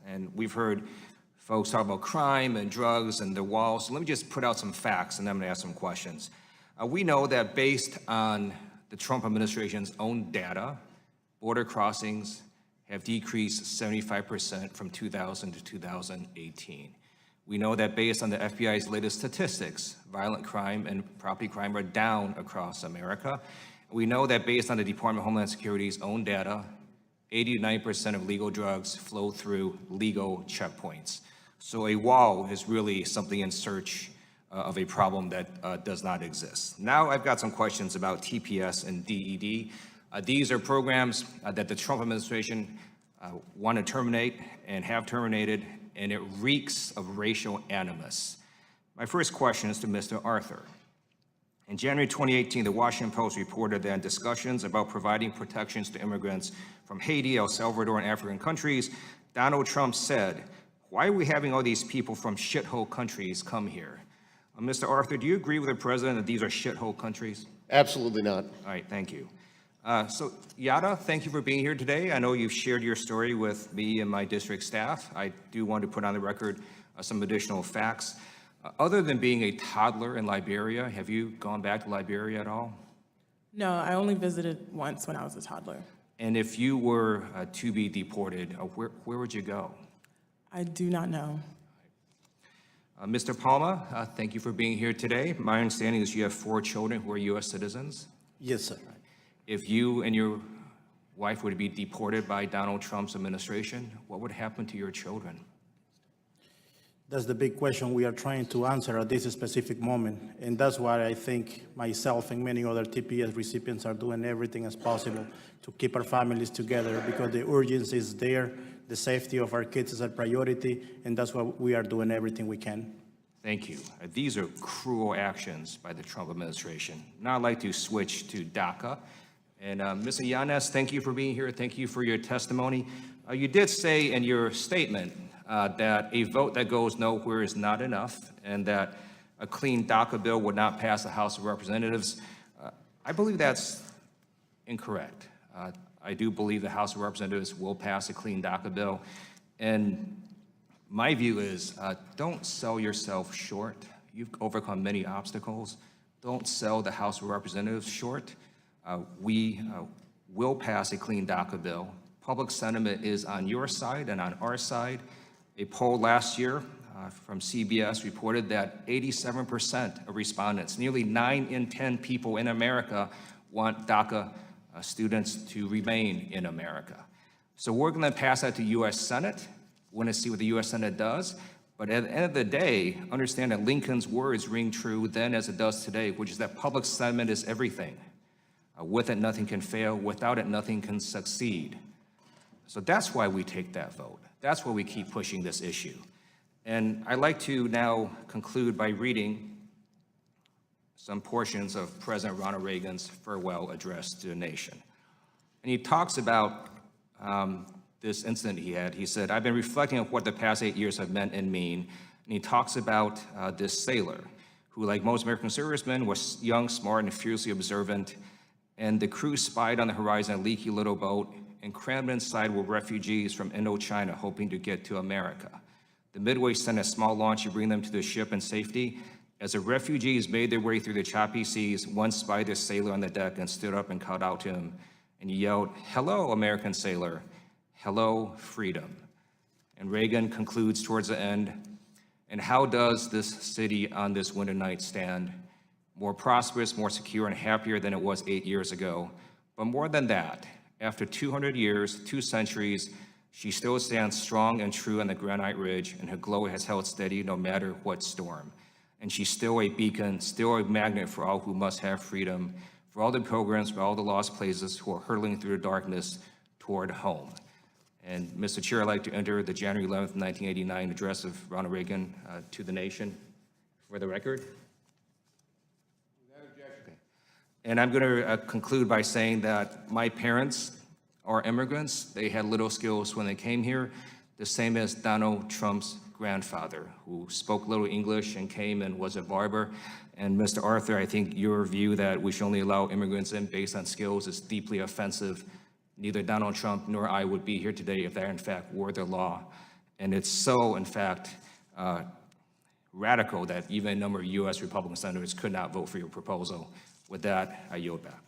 And we've heard folks talk about crime and drugs and the walls. So let me just put out some facts, and then I'm going to ask some questions. We know that based on the Trump administration's own data, border crossings have decreased 75% from 2000 to 2018. We know that based on the FBI's latest statistics, violent crime and property crime are down across America. We know that based on the Department of Homeland Security's own data, 89% of legal drugs flow through legal checkpoints. So a wall is really something in search of a problem that does not exist. Now I've got some questions about TPS and DED. These are programs that the Trump administration want to terminate and have terminated, and it reeks of racial animus. My first question is to Mr. Arthur. In January 2018, the Washington Post reported that in discussions about providing protections to immigrants from Haiti, El Salvador, and African countries, Donald Trump said, "Why are we having all these people from shithole countries come here?" Mr. Arthur, do you agree with the president that these are shithole countries? Absolutely not. All right, thank you. So Yada, thank you for being here today. I know you've shared your story with me and my district staff. I do want to put on the record some additional facts. Other than being a toddler in Liberia, have you gone back to Liberia at all? No, I only visited once when I was a toddler. And if you were to be deported, where would you go? I do not know. Mr. Palma, thank you for being here today. My understanding is you have 4 children who are U.S. citizens. Yes, sir. If you and your wife were to be deported by Donald Trump's administration, what would happen to your children? That's the big question we are trying to answer at this specific moment. And that's why I think myself and many other TPS recipients are doing everything as possible to keep our families together, because the urgency is there. The safety of our kids is a priority, and that's why we are doing everything we can. Thank you. These are cruel actions by the Trump administration. Now I'd like to switch to DACA. And Mr. Yanez, thank you for being here. Thank you for your testimony. You did say in your statement that a vote that goes nowhere is not enough, and that a clean DACA bill would not pass the House of Representatives. I believe that's incorrect. I do believe the House of Representatives will pass a clean DACA bill. And my view is don't sell yourself short. You've overcome many obstacles. Don't sell the House of Representatives short. We will pass a clean DACA bill. Public sentiment is on your side and on our side. A poll last year from CBS reported that 87% of respondents, nearly 9 in 10 people in America, want DACA students to remain in America. So we're going to pass that to U.S. Senate. We're going to see what the U.S. Senate does. But at the end of the day, understand that Lincoln's words ring true then as it does today, which is that public sentiment is everything. With it, nothing can fail. Without it, nothing can succeed. So that's why we take that vote. That's why we keep pushing this issue. And I'd like to now conclude by reading some portions of President Ronald Reagan's farewell address to the nation. And he talks about this incident he had. He said, "I've been reflecting on what the past 8 years have meant and mean." And he talks about this sailor who, like most American servicemen, was young, smart, and fiercely observant. And the crew spied on the horizon a leaky little boat, and crammed inside were refugees from Indochina hoping to get to America. The Midway sent a small launch to bring them to the ship in safety. As the refugees made their way through the choppy seas, one spied the sailor on the deck and stood up and called out to him. And he yelled, "Hello, American sailor. Hello, freedom." And Reagan concludes towards the end, "And how does this city on this winter night stand? More prosperous, more secure, and happier than it was 8 years ago. But more than that, after 200 years, 2 centuries, she still stands strong and true on the granite ridge, and her glow has held steady no matter what storm. And she's still a beacon, still a magnet for all who must have freedom, for all the pilgrims, for all the lost places who are hurtling through the darkness toward home." And Mr. Chair, I'd like to enter the January 11th, 1989 address of Ronald Reagan to the nation for the record. And I'm going to conclude by saying that my parents are immigrants. They had little skills when they came here, the same as Donald Trump's grandfather, who spoke little English and came and was a barber. And Mr. Arthur, I think your view that we should only allow immigrants in based on skills is deeply offensive. Neither Donald Trump nor I would be here today if that in fact were the law. And it's so, in fact, radical that even a number of U.S. Republican senators could not vote for your proposal. With that, I yield back.